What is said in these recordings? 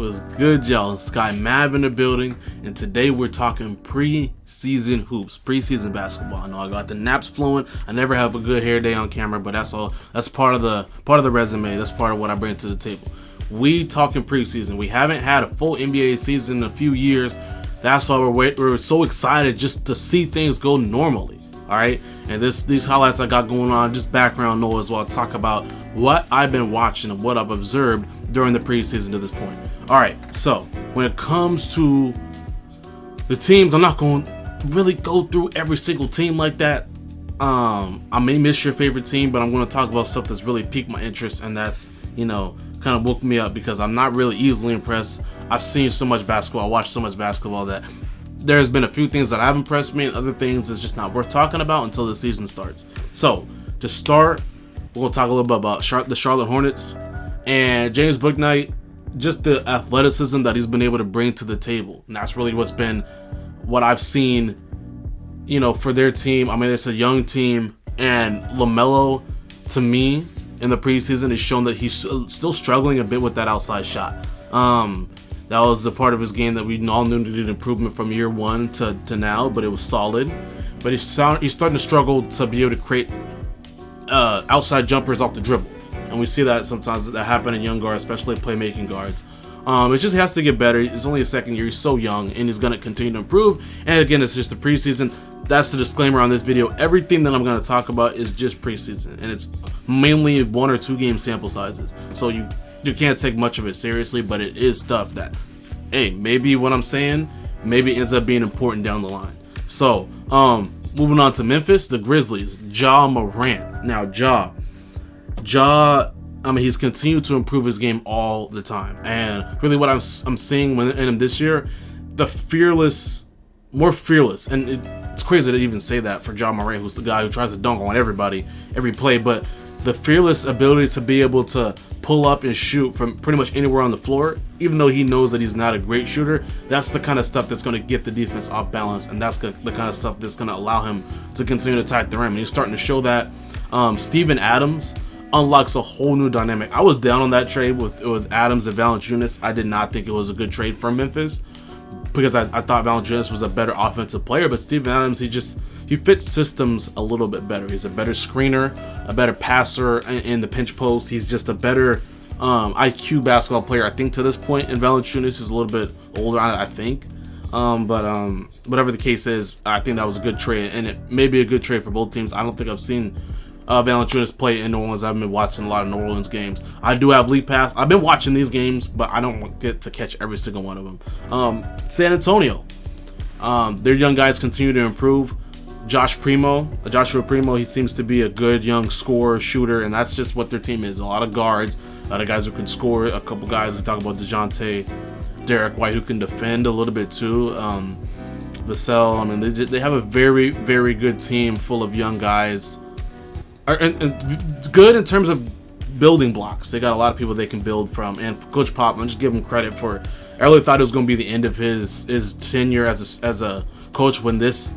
Was good, y'all? SkyMav in the building, and today we're talking preseason hoops, preseason basketball. I know I got the naps flowing. I never have a good hair day on camera, but that's all. That's part of the resume. That's part of what I bring to the table. We talking preseason. We haven't had a full NBA season in a few years. That's why we're so excited just to see things go normally. All right, and these highlights I got going on, just background noise while I talk about what I've been watching and what I've observed during the preseason to this point. All right, so when it comes to the teams, I'm not going to really go through every single team like that. I may miss your favorite team, but I'm going to talk about stuff that's really piqued my interest, and that's, kind of woke me up because I'm not really easily impressed. I've seen so much basketball, I watched so much basketball that there's been a few things that have impressed me, and other things that's just not worth talking about until the season starts. So, to start, we're going to talk a little bit about the Charlotte Hornets and James Bouknight, just the athleticism that he's been able to bring to the table. And that's really what I've seen, for their team. I mean, it's a young team, and LaMelo, to me, in the preseason, has shown that he's still struggling a bit with that outside shot. That was a part of his game that we all knew needed improvement from year one to now, but it was solid. But he's starting to struggle to be able to create outside jumpers off the dribble. And we see that sometimes that happen in young guards, especially playmaking guards. It just has to get better. It's only his second year. He's so young, and he's going to continue to improve. And again, it's just the preseason. That's the disclaimer on this video. Everything that I'm going to talk about is just preseason, and it's mainly 1 or 2 game sample sizes. So you can't take much of it seriously, but it is stuff that, hey, maybe what I'm saying maybe ends up being important down the line. So, moving on to Memphis, the Grizzlies, Ja Morant. Now, Ja, I mean, he's continued to improve his game all the time, and really what I'm seeing in him this year, more fearless, and it's crazy to even say that for Ja Morant, who's the guy who tries to dunk on everybody every play, but the fearless ability to be able to pull up and shoot from pretty much anywhere on the floor, even though he knows that he's not a great shooter, that's the kind of stuff that's going to get the defense off balance, and that's the kind of stuff that's going to allow him to continue to attack the rim. And he's starting to show that. Steven Adams unlocks a whole new dynamic. I was down on that trade with Adams and Valanciunas. I did not think it was a good trade for Memphis because I thought Valanciunas was a better offensive player, but Steven Adams, he fits systems a little bit better. He's a better screener, a better passer in the pinch post. He's just a better IQ basketball player, I think, to this point. And Valanciunas is a little bit older, I think. But whatever the case is, I think that was a good trade, and it may be a good trade for both teams. I don't think I've seen Valanciunas play in New Orleans. I've been watching a lot of New Orleans games. I do have League Pass. I've been watching these games, but I don't get to catch every single one of them. San Antonio, their young guys continue to improve. Joshua Primo, he seems to be a good young scorer, shooter, and that's just what their team is. A lot of guards, a lot of guys who can score, a couple guys we talk about DeJounte, Derek White, who can defend a little bit too. Vassell, I mean, they have a very, very good team full of young guys. And good in terms of building blocks. They got a lot of people they can build from. And Coach Pop, I'm just giving him credit for. I really thought it was going to be the end of his tenure as a coach when this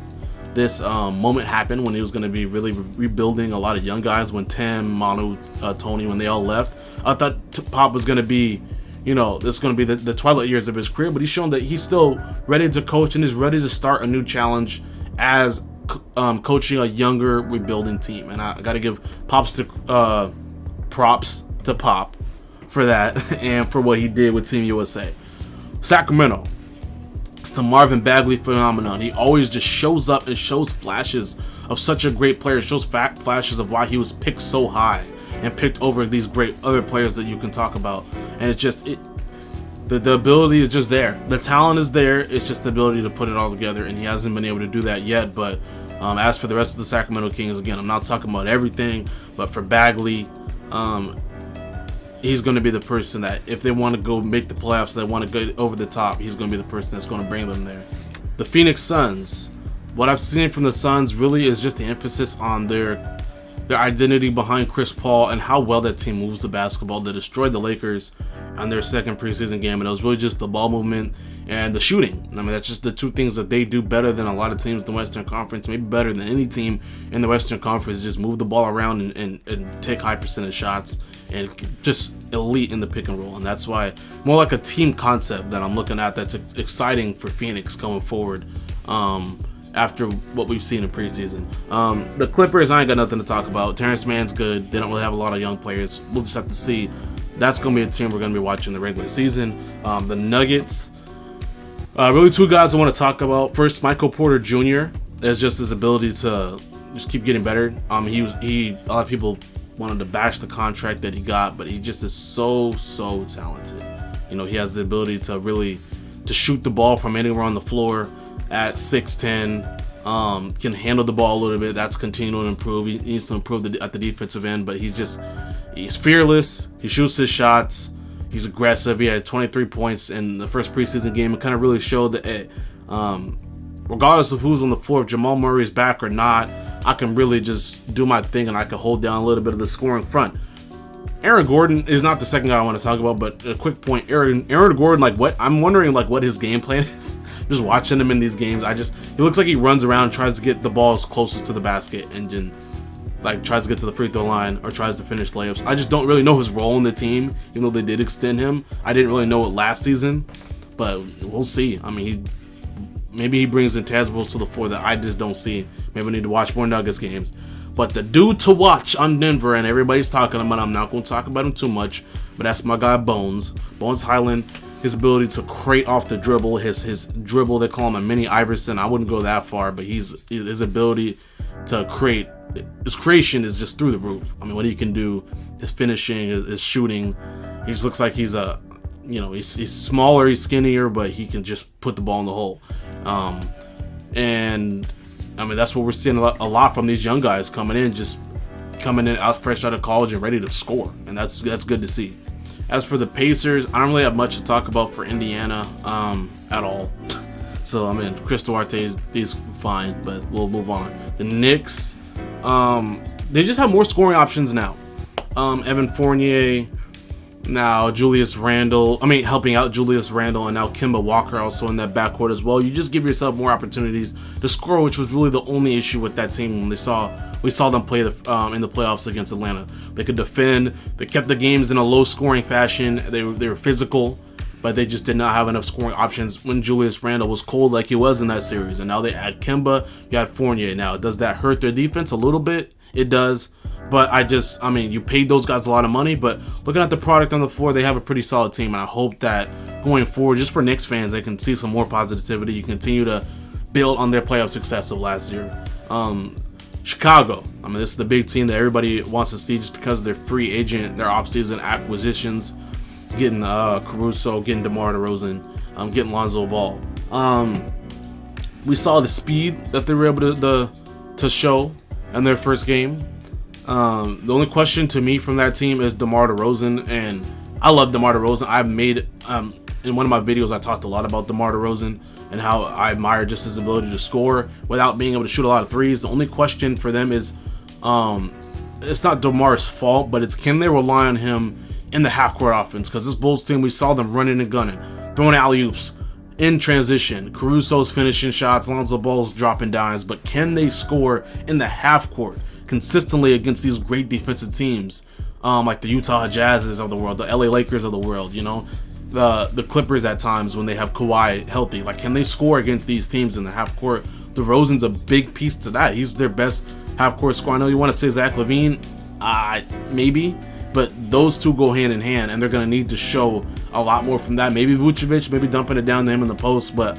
moment happened, when he was going to be really rebuilding a lot of young guys. When Tim, Manu, Tony, when they all left, I thought Pop was going to be, this is going to be the twilight years of his career. But he's shown that he's still ready to coach and is ready to start a new challenge as coaching a younger rebuilding team. And I got to give props to Pop for that and for what he did with Team USA. Sacramento, it's the Marvin Bagley phenomenon. He always just shows up and shows flashes of such a great player, shows flashes of why he was picked so high and picked over these great other players that you can talk about. And it's just the ability is just there. The talent is there. It's just the ability to put it all together, and he hasn't been able to do that yet. But as for the rest of the Sacramento Kings, again, I'm not talking about everything, but for Bagley, he's going to be the person that, if they want to go make the playoffs, they want to go over the top, he's going to be the person that's going to bring them there. The Phoenix Suns. What I've seen from the Suns really is just the emphasis on their identity behind Chris Paul and how well that team moves the basketball. They destroyed the Lakers on their second preseason game, and it was really just the ball movement and the shooting. I mean, that's just the two things that they do better than a lot of teams in the Western Conference, maybe better than any team in the Western Conference. Just move the ball around and take high percentage shots and just elite in the pick and roll. And that's why more like a team concept that I'm looking at that's exciting for Phoenix going forward. After what we've seen in preseason. The Clippers, I ain't got nothing to talk about. Terrence Mann's good. They don't really have a lot of young players. We'll just have to see. That's going to be a team we're going to be watching the regular season. The Nuggets, really two guys I want to talk about. First, Michael Porter Jr. There's just his ability to just keep getting better. A lot of people wanted to bash the contract that he got, but he just is so talented. You know, he has the ability to really to shoot the ball from anywhere on the floor. At 6'10", can handle the ball a little bit. That's continuing to improve. He needs to improve at the defensive end, but he's fearless. He shoots his shots. He's aggressive. He had 23 points in the first preseason game. It kind of really showed that regardless of who's on the floor, if Jamal Murray's back or not, I can really just do my thing and I can hold down a little bit of the scoring front. Aaron Gordon is not the second guy I want to talk about, but a quick point. Aaron Gordon, I'm wondering what his game plan is. Just watching him in these games, he looks like he runs around, tries to get the balls closest to the basket, and then tries to get to the free throw line or tries to finish layups. I just don't really know his role in the team, even though they did extend him. I didn't really know it last season, but we'll see. I mean, maybe he brings intangibles to the fore that I just don't see. Maybe I need to watch more Nuggets games. But the dude to watch on Denver, and everybody's talking about, I'm not going to talk about him too much, but that's my guy Bones Highland. His ability to create off the dribble, his dribble, they call him a mini Iverson. I wouldn't go that far, but his ability to create, his creation is just through the roof. I mean, what he can do, his finishing, his shooting, he just looks like he's he's smaller, he's skinnier, but he can just put the ball in the hole. And I mean, that's what we're seeing a lot from these young guys coming in fresh out of college and ready to score, and that's good to see. As for the Pacers, I don't really have much to talk about for Indiana at all. So, I mean, Chris Duarte is fine, but we'll move on. The Knicks, they just have more scoring options now. Evan Fournier, now Julius Randle, helping out Julius Randle, and now Kemba Walker also in that backcourt as well. You just give yourself more opportunities to score, which was really the only issue with that team when we saw them play in the playoffs against Atlanta. They could defend. They kept the games in a low-scoring fashion. They were physical, but they just did not have enough scoring options when Julius Randle was cold like he was in that series. And now they add Kemba. You add Fournier. Now, does that hurt their defense a little bit? It does. But you paid those guys a lot of money. But looking at the product on the floor, they have a pretty solid team. And I hope that going forward, just for Knicks fans, they can see some more positivity. You continue to build on their playoff success of last year. Chicago, this is the big team that everybody wants to see just because of their free agent, their offseason acquisitions, getting Caruso, getting DeMar DeRozan, getting Lonzo Ball. We saw the speed that they were able to show in their first game. The only question to me from that team is DeMar DeRozan, and I love DeMar DeRozan. I've made in one of my videos I talked a lot about DeMar DeRozan and how I admire just his ability to score without being able to shoot a lot of threes. The only question for them is, it's not DeMar's fault, but it's can they rely on him in the half-court offense? Because this Bulls team, we saw them running and gunning, throwing alley-oops in transition. Caruso's finishing shots, Lonzo Ball's dropping dimes, but can they score in the half-court consistently against these great defensive teams, like the Utah Jazzes of the world, the LA Lakers of the world, the Clippers at times when they have Kawhi healthy? Can they score against these teams in the half court? DeRozan's a big piece to that. He's their best half court scorer. I know you want to say Zach LaVine, maybe, but those two go hand in hand, and they're going to need to show a lot more from that. Maybe Vucevic, maybe dumping it down to him in the post, but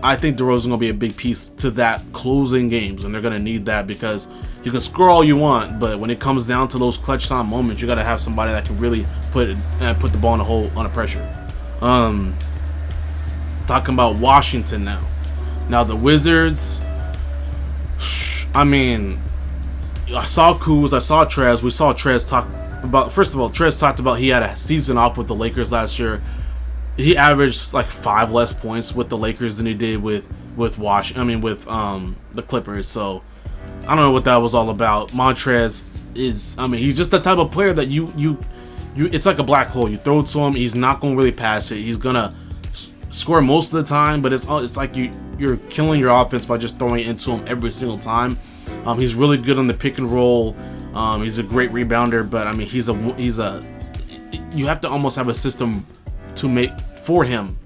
I think DeRozan's going to be a big piece to that closing games, and they're going to need that because you can score all you want, but when it comes down to those clutch time moments, you got to have somebody that can really put the ball in the hole under pressure. Talking about Washington now. Now the Wizards, I saw Kuz, I saw Trez. We saw Trez talk about, first of all, Trez talked about he had a season off with the Lakers last year. He averaged 5 less points with the Lakers than he did with the Clippers. So I don't know what that was all about. Montrez is, he's just the type of player that you it's like a black hole. You throw it to him, he's not gonna really pass it. He's gonna score most of the time, but it's like you're killing your offense by just throwing it into him every single time. He's really good on the pick and roll. He's a great rebounder, but I mean, you have to almost have a system to make for him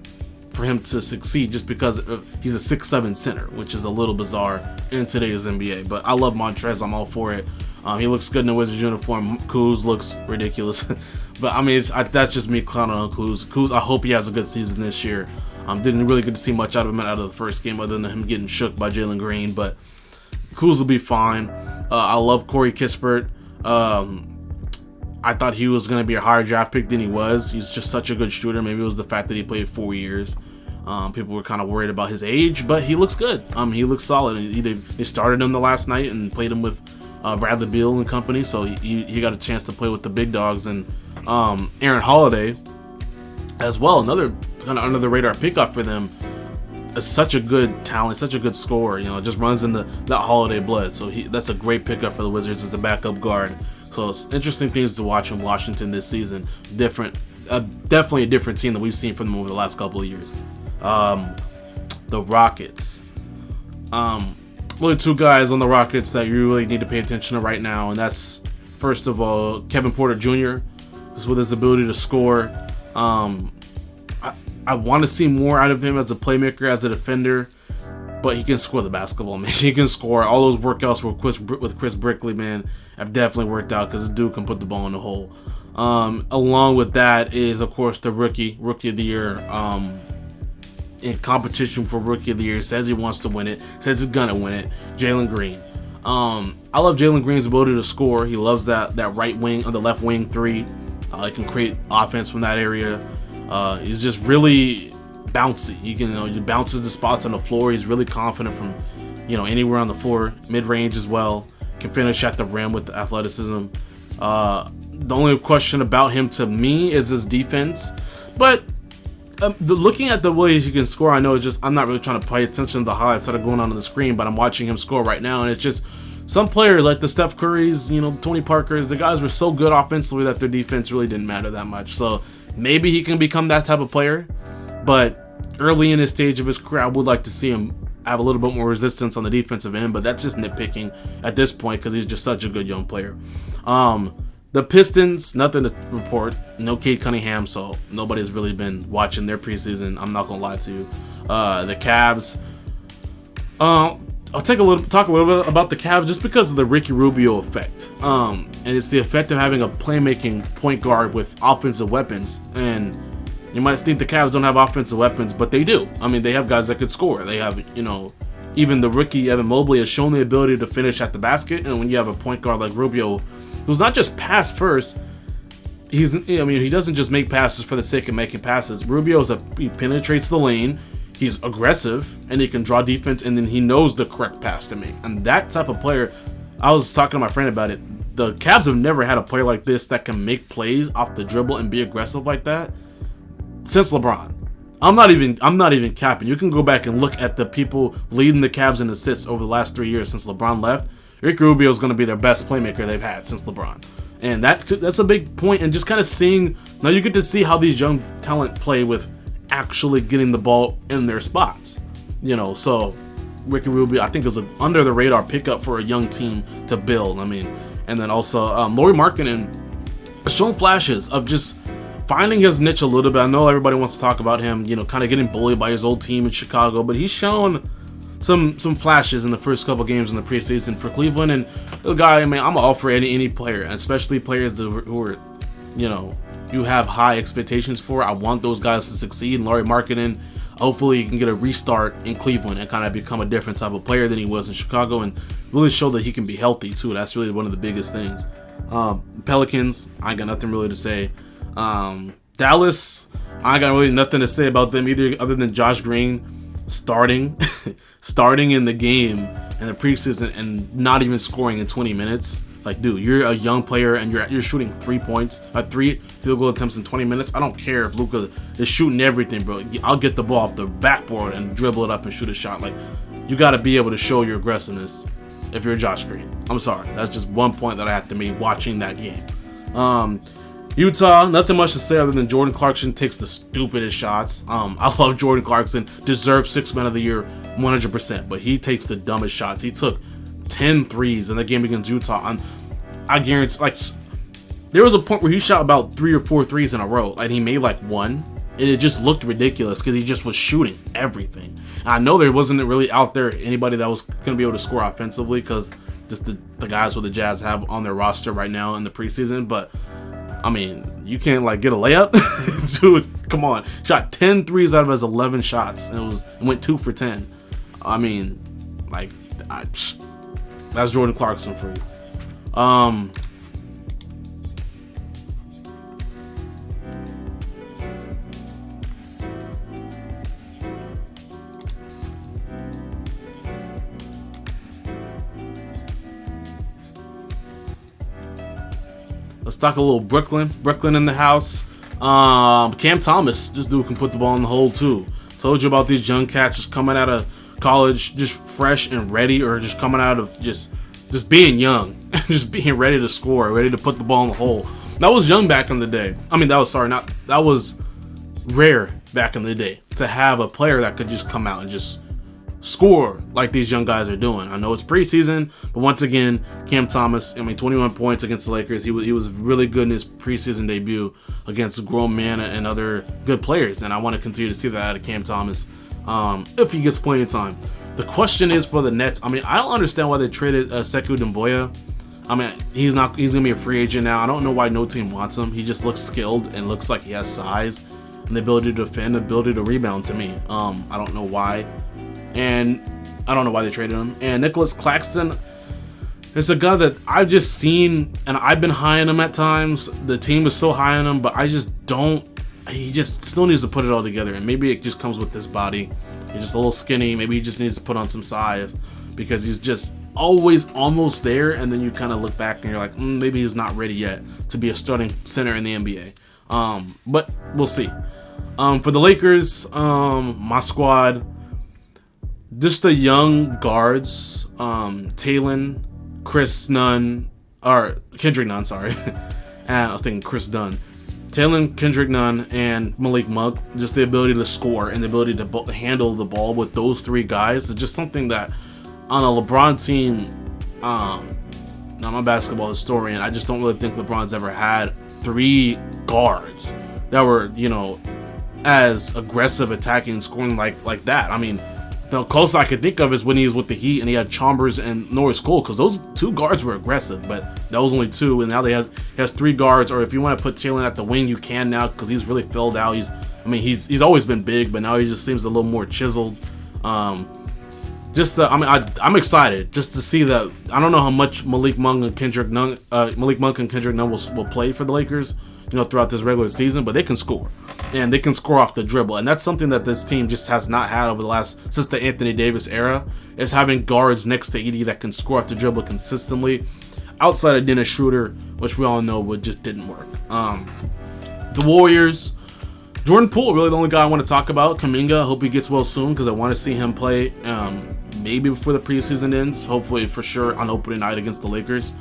to succeed, just because he's a 6'7" center, which is a little bizarre in today's NBA. But I love Montrez. I'm all for it. He looks good in the Wizards uniform. Kuz looks ridiculous. But I mean, that's just me clowning on Kuz. Kuz, I hope he has a good season this year. Didn't really get to see much out of him out of the first game, other than him getting shook by Jalen Green. But Kuz will be fine. I love Corey Kispert. I thought he was going to be a higher draft pick than he was. He's just such a good shooter. Maybe it was the fact that he played 4 years. People were kind of worried about his age, but he looks good. He looks solid. They started him the last night and played him with Bradley Beal and company, so he got a chance to play with the big dogs. And Aaron Holiday as well, another kind of under the radar pickup for them. Is such a good talent, such a good scorer. Just runs in that Holiday blood. So that's a great pickup for the Wizards as a backup guard. So it's interesting things to watch in Washington this season. Definitely a different team that we've seen from them over the last couple of years. The Rockets. Really two guys on the Rockets that you really need to pay attention to right now, and that's, first of all, Kevin Porter Jr. Just with his ability to score. I want to see more out of him as a playmaker, as a defender, but he can score the basketball, man. He can score. All those workouts with Chris Brickley, man, have definitely worked out, because this dude can put the ball in the hole. Along with that is, of course, the rookie of the year, in competition for rookie of the year, says he wants to win it, says he's gonna win it, Jalen Green. I love Jalen Green's ability to score. He loves that right wing, or the left wing three. He can create offense from that area. He's just really bouncy. He bounces the spots on the floor. He's really confident from, anywhere on the floor, mid-range as well. Can finish at the rim with the athleticism. The only question about him to me is his defense, but looking at the ways he can score, I know I'm not really trying to pay attention to the highlights that are going on the screen, but I'm watching him score right now, and it's just some players like the Steph Currys, Tony Parkers, the guys were so good offensively that their defense really didn't matter that much. So maybe he can become that type of player, but early in his stage of his career, I would like to see him have a little bit more resistance on the defensive end, but that's just nitpicking at this point because he's just such a good young player. The Pistons, nothing to report. No Cade Cunningham, so nobody's really been watching their preseason. I'm not gonna lie to you. The Cavs. I'll talk a little bit about the Cavs just because of the Ricky Rubio effect. And it's the effect of having a playmaking point guard with offensive weapons. And you might think the Cavs don't have offensive weapons, but they do. I mean, they have guys that could score. They have, even the rookie Evan Mobley has shown the ability to finish at the basket. And when you have a point guard like Rubio, who's not just pass first, he doesn't just make passes for the sake of making passes. He penetrates the lane, he's aggressive, and he can draw defense, and then he knows the correct pass to make. And that type of player, I was talking to my friend about it. The Cavs have never had a player like this that can make plays off the dribble and be aggressive like that since LeBron. I'm not even capping. You can go back and look at the people leading the Cavs in assists over the last 3 years since LeBron left. Rick Rubio is going to be their best playmaker they've had since LeBron. And that's a big point. And just kind of seeing, now you get to see how these young talent play with actually getting the ball in their spots. So Ricky Rubio, I think, was an under the radar pickup for a young team to build. And then also Lauri Markkanen has shown flashes of just finding his niche a little bit. I know everybody wants to talk about him, kind of getting bullied by his old team in Chicago, but he's shown some flashes in the first couple games in the preseason for Cleveland. And the guy, I'm all for any player, especially players who are, you have high expectations for. I want those guys to succeed. And Lauri Markkanen, hopefully he can get a restart in Cleveland and kind of become a different type of player than he was in Chicago, and really show that he can be healthy too. That's really one of the biggest things. Pelicans, I ain't got nothing really to say. Dallas, I ain't got really nothing to say about them either, other than Josh Green starting in the game in the preseason and not even scoring in 20 minutes. Like, dude, you're a young player and you're shooting 3 field goal attempts in 20 minutes. I don't care if Luka is shooting everything, bro. I'll get the ball off the backboard and dribble it up and shoot a shot. Like, you got to be able to show your aggressiveness if you're Josh Green. I'm sorry. That's just one point that I have to make watching that game. Utah, nothing much to say other than Jordan Clarkson takes the stupidest shots. I love Jordan Clarkson, deserves 6 Man of the Year 100%, but he takes the dumbest shots. He took 10 threes in the game against Utah. I guarantee, like, there was a point where he shot about 3 or 4 threes in a row, and he made like one, and it just looked ridiculous because he just was shooting everything. And I know there wasn't really out there anybody that was going to be able to score offensively because just the guys what the Jazz have on their roster right now in the preseason. But I mean, you can't like get a layup. Dude, come on. Shot 10 threes out of his 11 shots, and it went 2 for 10. I mean, like, that's Jordan Clarkson for you. Let's talk a little Brooklyn. Brooklyn in the house. Cam Thomas, this dude can put the ball in the hole too. Told you about these young cats just coming out of college, just fresh and ready, or just coming out of just being young, just being ready to score, ready to put the ball in the hole. That was young back in the day. I mean, that was rare back in the day to have a player that could just come out and just score like these young guys are doing. I know it's preseason, but once again, Cam Thomas, I mean, 21 points against the Lakers. He was really good in his preseason debut against grown men and other good players, and I want to continue to see that out of Cam Thomas if he gets playing time. The question is for the Nets. I mean, I don't understand why they traded Sekou Doumbouya. I mean, he's gonna be a free agent now. I don't know why no team wants him. He just looks skilled and looks like he has size and the ability to defend, the ability to rebound to me. I don't know why. And I don't know why they traded him. And Nicholas Claxton is a guy that I've just seen, and I've been high on him at times. The team is so high on him, but I just don't. He just still needs to put it all together. And maybe it just comes with this body. He's just a little skinny. Maybe he just needs to put on some size because he's just always almost there. And then you kind of look back and you're like, maybe he's not ready yet to be a starting center in the NBA. But we'll see. For the Lakers, my squad, just the young guards, Talon, Kendrick Nunn, sorry. And I was thinking Chris Dunn. Talon, Kendrick Nunn, and Malik Monk, just the ability to score and the ability to handle the ball with those three guys is just something that on a LeBron team, I'm a basketball historian, I just don't really think LeBron's ever had three guards that were, as aggressive attacking, scoring like that. I mean, the closest I could think of is when he was with the Heat and he had Chalmers and Norris Cole, because those two guards were aggressive, but that was only two, and now he has three guards. Or if you want to put Taylor at the wing, you can now, because he's really filled out. He's always been big, but now he just seems a little more chiseled. I'm excited just to see that. I don't know how much Malik Monk and Kendrick Nunn will play for the Lakers, throughout this regular season, but they can score. And they can score off the dribble. And that's something that this team just has not had since the Anthony Davis era, is having guards next to Edie that can score off the dribble consistently. Outside of Dennis Schroeder, which we all know just didn't work. The Warriors, Jordan Poole, really the only guy I want to talk about. Kuminga, I hope he gets well soon because I want to see him play maybe before the preseason ends. Hopefully for sure on opening night against the Lakers.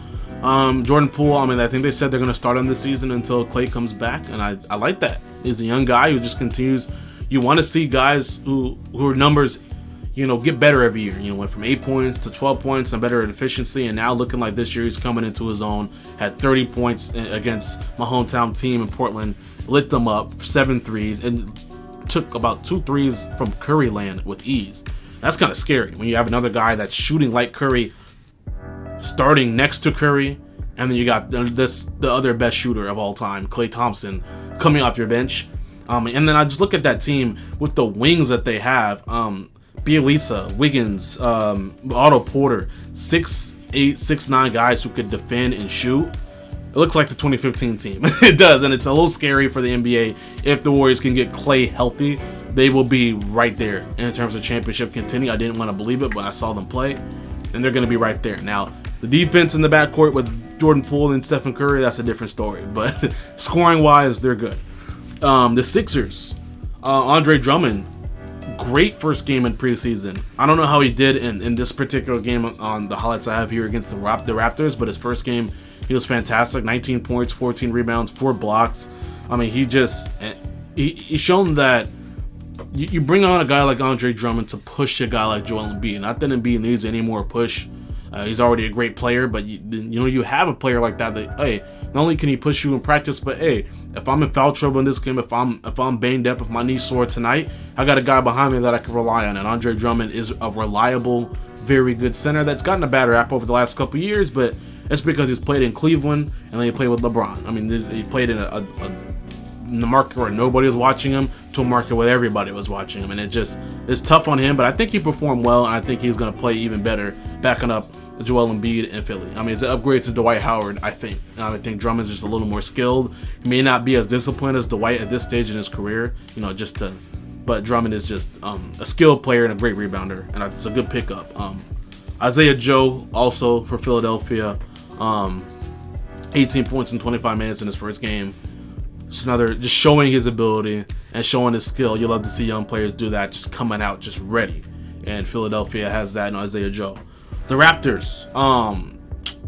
Jordan Poole, I think they said they're going to start him this season until Klay comes back, and I like that. He's a young guy who just continues. You want to see guys who are numbers, get better every year. Went from 8 points to 12 points and better at efficiency, and now looking like this year he's coming into his own. Had 30 points against my hometown team in Portland, lit them up, 7 threes, and took about 2 threes from Curry land with ease. That's kind of scary when you have another guy that's shooting like Curry, starting next to Curry, and then you got the other best shooter of all time, Klay Thompson, coming off your bench. And then I just look at that team with the wings that they have. Bielitsa, Wiggins, Otto Porter, 6'8", 6'9" guys who could defend and shoot. It looks like the 2015 team. It does, and it's a little scary for the NBA. If the Warriors can get Klay healthy, they will be right there in terms of championship contending. I didn't want to believe it, but I saw them play, and they're going to be right there. Now, the defense in the backcourt with Jordan Poole and Stephen Curry, that's a different story. But scoring-wise, they're good. The Sixers, Andre Drummond, great first game in preseason. I don't know how he did in this particular game on the highlights I have here against the Raptors, but his first game, he was fantastic. 19 points, 14 rebounds, 4 blocks. He's shown that you bring on a guy like Andre Drummond to push a guy like Joel Embiid. Not that Embiid needs any more push. He's already a great player, but you have a player like that hey, not only can he push you in practice, but hey, if I'm in foul trouble in this game, if I'm banged up, if my knee's sore tonight, I got a guy behind me that I can rely on. And Andre Drummond is a reliable, very good center that's gotten a bad rap over the last couple years, but it's because he's played in Cleveland and then he played with LeBron. I mean, he played in the market where nobody was watching him to a market where everybody was watching him, and it's tough on him. But I think he performed well, and I think he's going to play even better backing up Joel Embiid in Philly. I mean, it's an upgrade to Dwight Howard, I think. I think Drummond's just a little more skilled. He may not be as disciplined as Dwight at this stage in his career, but Drummond is just a skilled player and a great rebounder, and it's a good pickup. Isaiah Joe also for Philadelphia, 18 points in 25 minutes in his first game. Just showing his ability and showing his skill. You love to see young players do that, just coming out just ready. And Philadelphia has that in Isaiah Joe. The Raptors,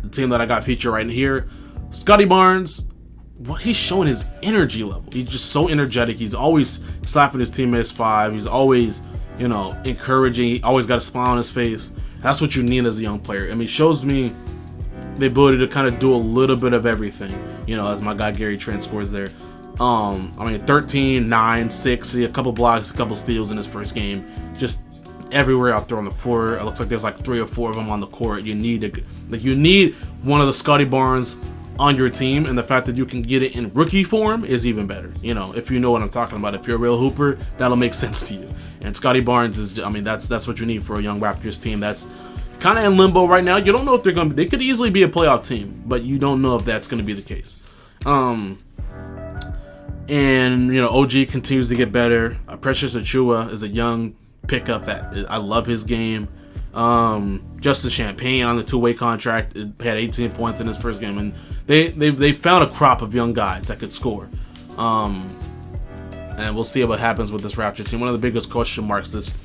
the team that I got featured right here, Scotty Barnes. What he's showing his energy level. He's just so energetic. He's always slapping his teammates 5. He's always, encouraging. He always got a smile on his face. That's what you need as a young player. I mean, it shows me the ability to kind of do a little bit of everything. As my guy Gary Trent scores there. 13, 9, 6, a couple blocks, a couple steals in his first game. Just everywhere out there on the floor. It looks like there's like 3 or 4 of them on the court. You need one of the Scotty Barnes on your team, and the fact that you can get it in rookie form is even better. If you know what I'm talking about. If you're a real hooper, that'll make sense to you. And Scotty Barnes is, that's what you need for a young Raptors team that's kind of in limbo right now. You don't know if they could easily be a playoff team, but you don't know if that's going to be the case. And OG continues to get better. Precious Achiuwa is a young pickup that I love his game. Justin Champagne on the 2-way contract had 18 points in his first game, and they found a crop of young guys that could score. And we'll see what happens with this Raptors team. One of the biggest question marks this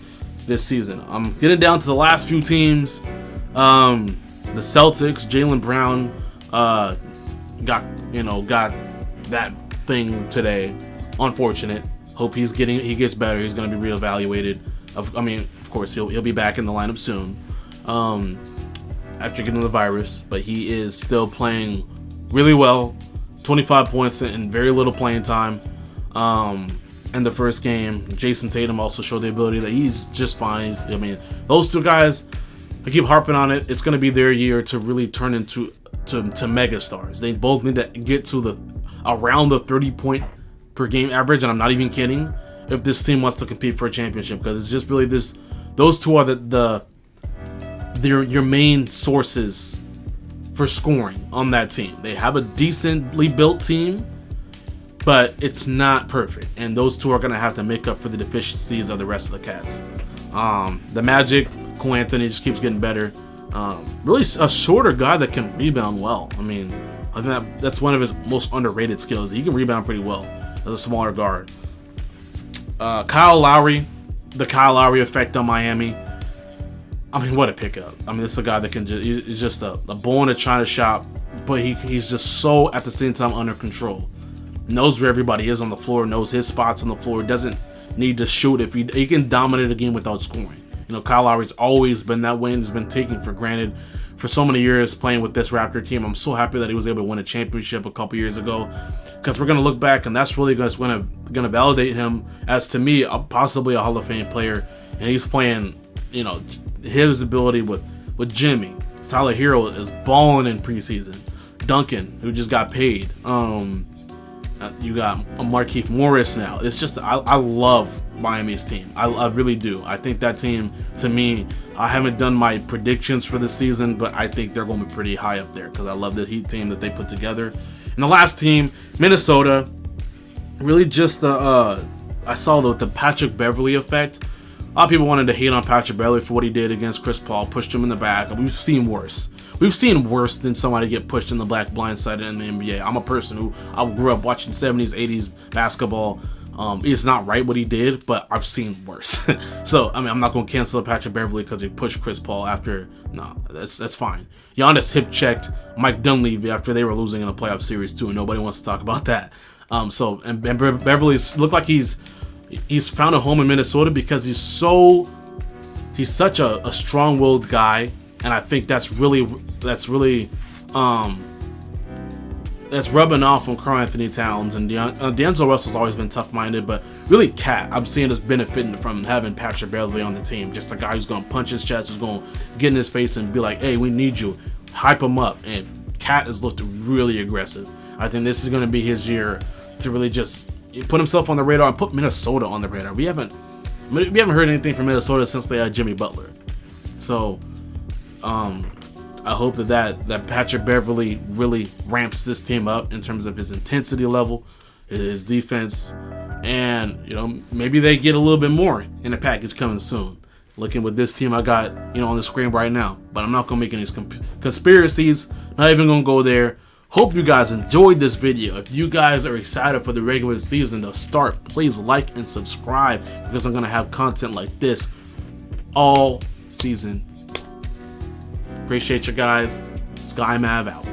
season. I'm getting down to the last few teams. The Celtics, Jaylen Brown got that thing today. Unfortunate. Hope he gets better. He's going to be reevaluated. Of course, he'll be back in the lineup soon after getting the virus, but he is still playing really well. 25 points in very little playing time in the first game. Jason Tatum also showed the ability that he's just fine. Those two guys, I keep harping on it. It's going to be their year to really turn into mega stars. They both need to get to around the 30-point per game average, and I'm not even kidding, if this team wants to compete for a championship, because it's just really those two are your main sources for scoring on that team. They have a decently built team, but it's not perfect, and those two are going to have to make up for the deficiencies of the rest of the Cats. The Magic, Cole Anthony just keeps getting better. Really a shorter guy that can rebound well. I think that's one of his most underrated skills. He can rebound pretty well as a smaller guard. Kyle Lowry, the Kyle Lowry effect on Miami. What a pickup. This is a guy that he's just a bull in a china shop, but he's just so, at the same time, under control. Knows where everybody is on the floor, knows his spots on the floor, doesn't need to shoot. If he can dominate a game without scoring. Kyle Lowry's always been that way and has been taken for granted for so many years playing with this Raptor team. I'm so happy that he was able to win a championship a couple years ago, because we're going to look back and that's really going to validate him as, to me, possibly a Hall of Fame player. And he's playing, his ability with Jimmy. Tyler Hero is balling in preseason. Duncan, who just got paid. You got Markieff Morris now. It's just, I love Miami's team. I really do. I think that team, to me, I haven't done my predictions for this season, but I think they're going to be pretty high up there because I love the Heat team that they put together. And the last team, Minnesota, really just I saw the Patrick Beverley effect. A lot of people wanted to hate on Patrick Beverley for what he did against Chris Paul, pushed him in the back. We've seen worse. We've seen worse than somebody get pushed in the back blindsided in the NBA. I'm a person who I grew up watching 70s, 80s basketball. It's not right what he did, but I've seen worse. So, I'm not going to cancel Patrick Beverley because he pushed Chris Paul after. No, that's fine. Giannis hip checked Mike Dunleavy after they were losing in a playoff series too, and nobody wants to talk about that. And Beverly's looked like he's found a home in Minnesota because he's such a strong-willed guy. and I think that's really that's rubbing off on Karl Anthony Towns. And D'Angelo Russell's always been tough-minded, but really Cat, I'm seeing us benefiting from having Patrick Beverley on the team. Just a guy who's going to punch his chest, who's going to get in his face and be like, hey, we need you. Hype him up. And Cat has looked really aggressive. I think this is going to be his year to really just put himself on the radar and put Minnesota on the radar. We haven't heard anything from Minnesota since they had Jimmy Butler. So, I hope that Patrick Beverley really ramps this team up in terms of his intensity level, his defense, and maybe they get a little bit more in the package coming soon. Looking with this team I got on the screen right now, but I'm not gonna make any conspiracies. Not even gonna go there. Hope you guys enjoyed this video. If you guys are excited for the regular season to start, please like and subscribe, because I'm gonna have content like this all season. Appreciate you guys. SkyMav out.